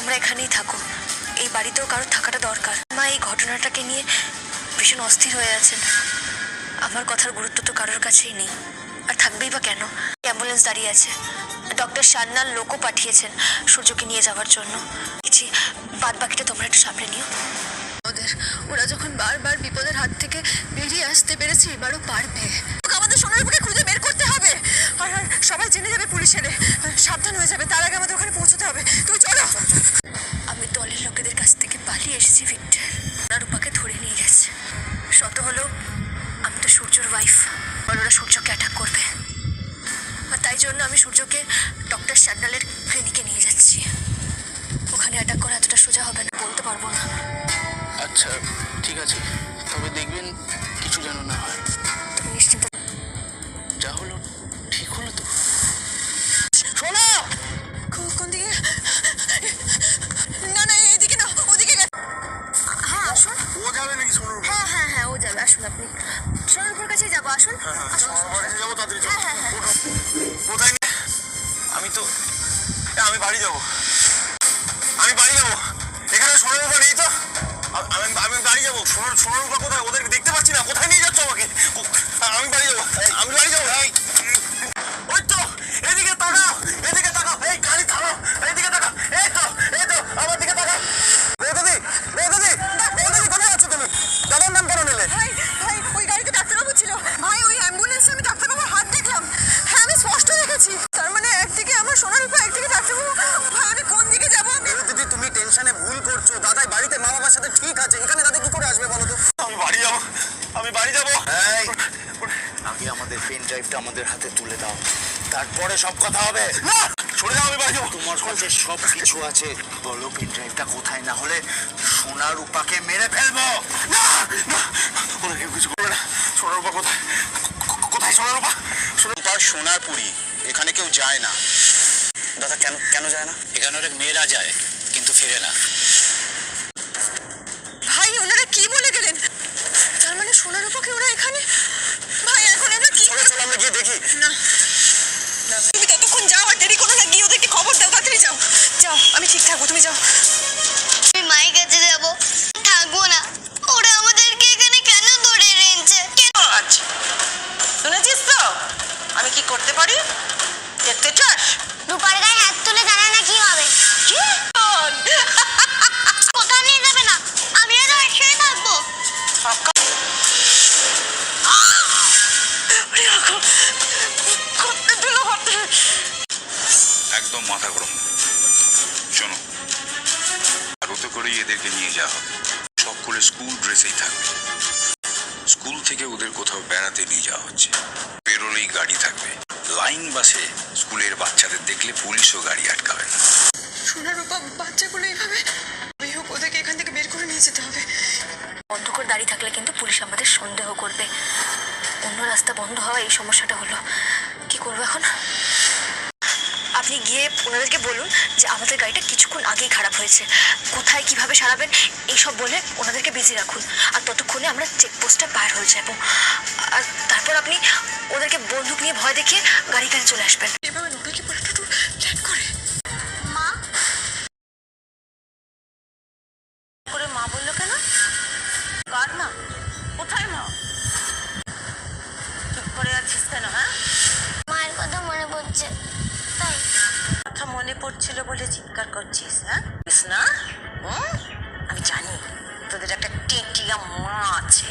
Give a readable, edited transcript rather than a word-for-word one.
তোমরা এখানেই থাকো, এই বাড়িতেও কারোর থাকাটা দরকার। মা এই ঘটনাটাকে নিয়ে ভীষণ অস্থির হয়ে আছেন। আমার কথার গুরুত্ব তো কারোর কাছেই নেই, আর থাকবেই বা কেন। অ্যাম্বুলেন্স দাঁড়িয়ে আছে, ডক্টর সান্যাল লোকও পাঠিয়েছেন সূর্যকে নিয়ে যাওয়ার জন্য। বাদ বাকিটা তোমরা একটু সামনে নিও। ওরা যখন বারবার বিপদের হাত থেকে বেরিয়ে আসতে পেরেছে, এবারও পারবে। আমাদের সোনার বুকে খুঁজে বের করতে হবে, আর সবাই জেনে যাবে পুলিশের, সাবধান হয়ে যাবে। তার আগে আমাদের ওখানে পৌঁছতে হবে। তুই চলো। আমি দলের লোকেদের কাছ থেকে পালিয়ে এসেছি ভিক্টর। ওরা রূপাকে ধরে নিয়ে গেছে। শত হলো আমি তো সূর্যর ওয়াইফ, আর ওরা সূর্যকে অ্যাটাক করবে। আর তাই জন্য আমি সূর্যকে ডক্টর সান্যালের ক্লিনিকে নিয়ে যাচ্ছি। ওখানে অ্যাটাক করা এতটা সোজা হবে না, বলতে পারবো না। আচ্ছা ঠিক আছে, তবে দেখবেন কিছু যেন না হয়। তুমি নিশ্চিন্ত। যা হলো ঠিক হলো তো? শোনো, কোন দিকে? না না, এদিকে না, ওদিকে। হ্যাঁ আসুন। ও যাবে নাকি সোনার উপর? হ্যাঁ হ্যাঁ, ও যাবে। আসুন, আপনি সোনার উপর কাছেই যাবো। আসুন। যাবো তাড়াতাড়ি। হ্যাঁ। কোথায়? আমি তো আমি বাড়ি যাবো। এখানে সোনার উপর নেই তো। আমি বাড়ি যাবো। সোনার উপর কোথায়? ওদেরকে দেখতে পাচ্ছি না। কোথায় নিয়ে যাচ্ছ আমাকে? আমি বাড়ি যাবো। ওই তো, এদিকে তাকাও। এই গাড়ি থামাও, এদিকে তাকাও। এই তো আমার দিকে তাকাও। রেবদি কোথায় আছো তুমি? দাদার নাম কেন নিলে? ভাই ওই গাড়িতে ডাক্তারবাবু ছিল। ভাই ওই অ্যাম্বুলেন্সে আমি ডাক্তারবাবুর হাত দেখলাম। হ্যাঁ, আমি স্পষ্ট দেখেছি। তার মানে একদিকে আমার সোনার উপর, একদিকে ডাক্তারবাবু। ভাই আমি কোন দিকে যাবো? দিদি তুমি টেনশনে ভুল করছো। দাদাই বাড়িতে মা বাবার সাথে ঠিক আছে, এখানে দাদা কি করে আসবে বলো তো? আমি বাড়ি যাবো। আগে আমাদের পেন ড্রাইভটা আমাদের হাতে তুলে দাও, তারপরে সব কথা হবে। না, সরে যাও, আমি বাড়ি যাবো। তোমার কাছে সব কিছু আছে, বলো পেন ড্রাইভটা কোথায়, না হলে সোনা রূপাকে মেরে ফেলবো। না ওরা কেউ কিছু করবে না। সোনার উপর কোথায় সোনার উপর? রূপার সোনারপুরি, এখানে কেউ যায় না। দাদা কেন যায় না? এখানে অনেক মেয়েরা যায়, কিন্তু ফিরে না। ভাই ওনারা কি বলে গেলেন? তার মানে সোনার উপরকে ওরা এখানে। ভাই এখন আমরা কি? চলো আমরা গিয়ে দেখি। না তুমি ততক্ষণ যাও, আর দেরি করো না। গিয়ে ওদেরকে খবর দাও, তাড়াতাড়ি যাও। আমি ঠিক থাকবো, তুমি যাও। আমি মায়ের কাছে যাবো, থাকবো না। ওরা আমাদেরকে এখানে কেন ধরে রেখেছে? আচ্ছা, শুনেছিস তো আমি কি করতে পারি? দেখতে চাস? রূপার গায়ে হাত তুলে জানা না কি হবে? কি? কোথাও নিয়ে যাবে না, আমিও তো একসাথে থাকবো। একদম মাথা গরম। শোনো, আরোতে করেই এদেরকে নিয়ে যাওয়া হবে। সকলে স্কুল ড্রেসেই থাকবে। স্কুল থেকে ওদের কোথাও বেড়াতে নিয়ে যাওয়া হচ্ছে। বেরোলেই গাড়ি থাকবে। লাইন বাসে স্কুলের বাচ্চাদের দেখলে পুলিশও গাড়ি আটকাবে না। সোনার উপর বাচ্চাগুলো এইভাবে হোক, ওদেরকে এখান থেকে বের করে নিয়ে যেতে হবে। বন্ধ করে দাঁড়িয়ে থাকলে কিন্তু পুলিশ আমাদের সন্দেহ করবে। অন্য রাস্তা বন্ধ হওয়া এই সমস্যাটা হলো। কি করবো এখন? আপনি গিয়ে ওনাদেরকে বলুন যে আমাদের গাড়িটা কিছুক্ষণ আগেই খারাপ হয়েছে, কোথায় কিভাবে সারাবেন এইসব বলে ওনাদেরকে বিজি রাখুন। আর ততক্ষণে আমরা চেকপোস্টটা পার হয়ে যাব। আর তারপর আপনি ওদেরকে বন্দুক নিয়ে ভয় দেখিয়ে গাড়ি কাছে চলে আসবেন। এভাবে ওনাকে পরে একটু লেট করে। মা করে মা বললো কেন? কার মা? কোথায় মা? চুপ করে আছিস কেন? হ্যাঁ, মায়ের কথা মনে পড়ছে, তাই। কথা মনে পড়ছিল বলে চিৎকার করছিস? হ্যাঁ না, আমি জানি তোদের একটা টেটিয়া মা আছে।